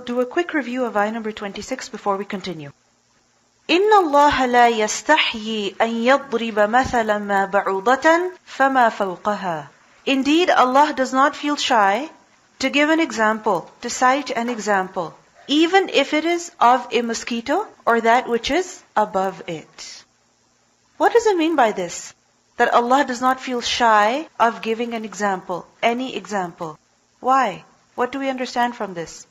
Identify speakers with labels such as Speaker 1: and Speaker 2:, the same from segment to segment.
Speaker 1: do a quick review of ayah number 26 before we continue. إِنَّ اللَّهَ لَا يَسْتَحْيِي أَن يَضْرِبَ مَثَلًا مَا بَعُوضَةً فَمَا فَوْقَهَا. Indeed, Allah does not feel shy to give an example, to cite an example, even if it is of a mosquito or that which is above it. What does it mean by this? That Allah does not feel shy of giving an example, any example. Why? What do we understand from this?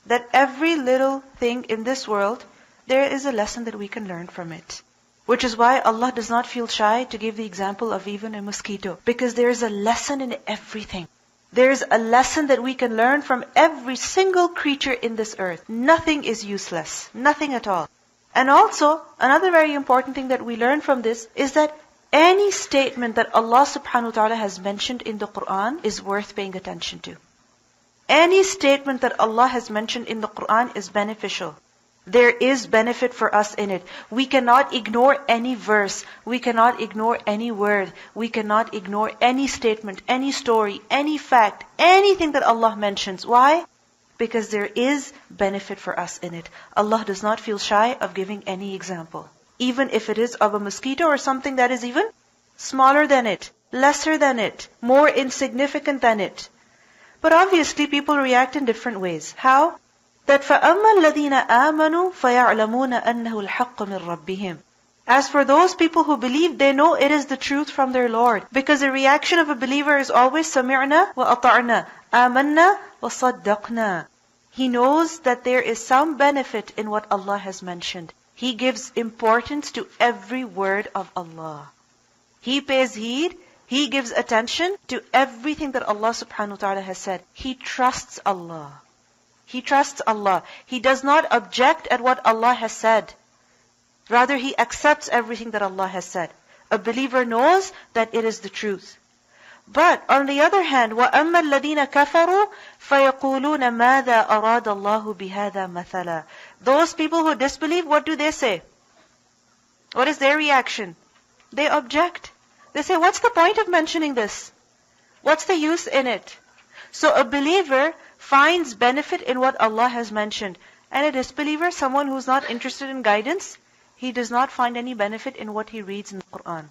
Speaker 1: That every little thing in this world, there is a lesson that we can learn from it. Which is why Allah does not feel shy to give the example of even a mosquito. Because there is a lesson in everything. There is a lesson that we can learn from every single creature in this earth. Nothing is useless. Nothing at all. And also, another very important thing that we learn from this is that any statement that Allah subhanahu wa ta'ala has mentioned in the Quran is worth paying attention to. Any statement that Allah has mentioned in the Quran is beneficial. There is benefit for us in it. We cannot ignore any verse. We cannot ignore any word. We cannot ignore any statement, any story, any fact, anything that Allah mentions. Why? Because there is benefit for us in it. Allah does not feel shy of giving any example. Even if it is of a mosquito or something that is even smaller than it, lesser than it, more insignificant than it. But obviously people react in different ways. How? That فَأَمَّا الَّذِينَ آمَنُوا فَيَعْلَمُونَ أَنَّهُ الْحَقُّ مِنْ رَبِّهِمْ. As for those people who believe, they know it is the truth from their Lord. Because the reaction of a believer is always سَمِعْنَا وَأَطَعْنَا آمَنَّا وَصَدَّقْنَا. He knows that there is some benefit in what Allah has mentioned. He gives importance to every word of Allah. He pays heed, he gives attention to everything that Allah subhanahu wa ta'ala has said. He trusts Allah. He trusts Allah. He does not object at what Allah has said. Rather, he accepts everything that Allah has said. A believer knows that it is the truth. But on the other hand, وَأَمَّا الَّذِينَ كَفَرُوا فَيَقُولُونَ مَاذَا أَرَادَ اللَّهُ بِهَذَا مَثَلًا. Those people who disbelieve, what do they say? What is their reaction? They object. They say, what's the point of mentioning this? What's the use in it? So a believer finds benefit in what Allah has mentioned. And a disbeliever, someone who's not interested in guidance, he does not find any benefit in what he reads in the Quran.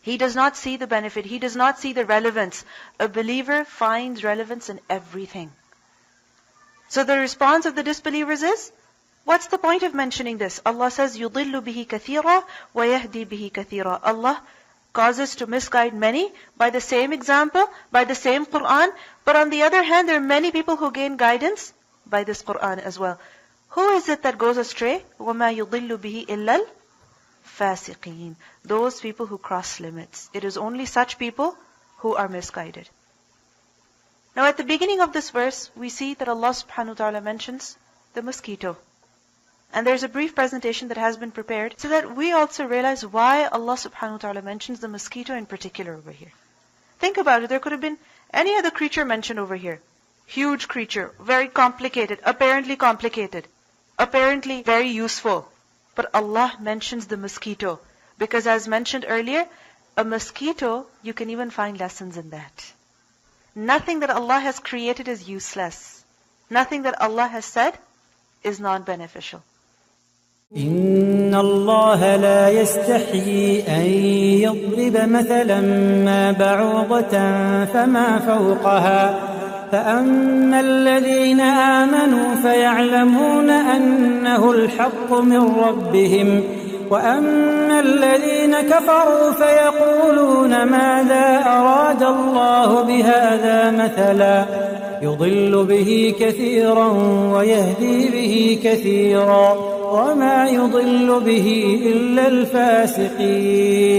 Speaker 1: He does not see the benefit. He does not see the relevance. A believer finds relevance in everything. So the response of the disbelievers is, what's the point of mentioning this? Allah says, يُضِلُّ بِهِ كَثِيرًا وَيَهْدِي بِهِ كَثِيرًا. Allah causes to misguide many by the same example, by the same Quran. But on the other hand, there are many people who gain guidance by this Quran as well. Who is it that goes astray? وَمَا يُضِلُّ بِهِ إِلَّا الْفَاسِقِينَ. Those people who cross limits. It is only such people who are misguided. Now at the beginning of this verse, we see that Allah subhanahu wa ta'ala mentions the mosquito. And there's a brief presentation that has been prepared so that we also realize why Allah subhanahu wa ta'ala mentions the mosquito in particular over here. Think about it, there could have been any other creature mentioned over here. Huge creature, very complicated, apparently very useful. But Allah mentions the mosquito. Because as mentioned earlier, a mosquito, you can even find lessons in that. Nothing that Allah has created is useless. Nothing that Allah has said is non-beneficial.
Speaker 2: إن الله لا يستحيي أن يضرب مثلا ما بعوضة فما فوقها فأما الذين آمنوا فيعلمون أنه الحق من ربهم وأما الذين كفروا فيقولون ماذا أراد الله بهذا مثلا يضل به كثيرا ويهدي به كثيرا وما يضل به إلا الفاسقين.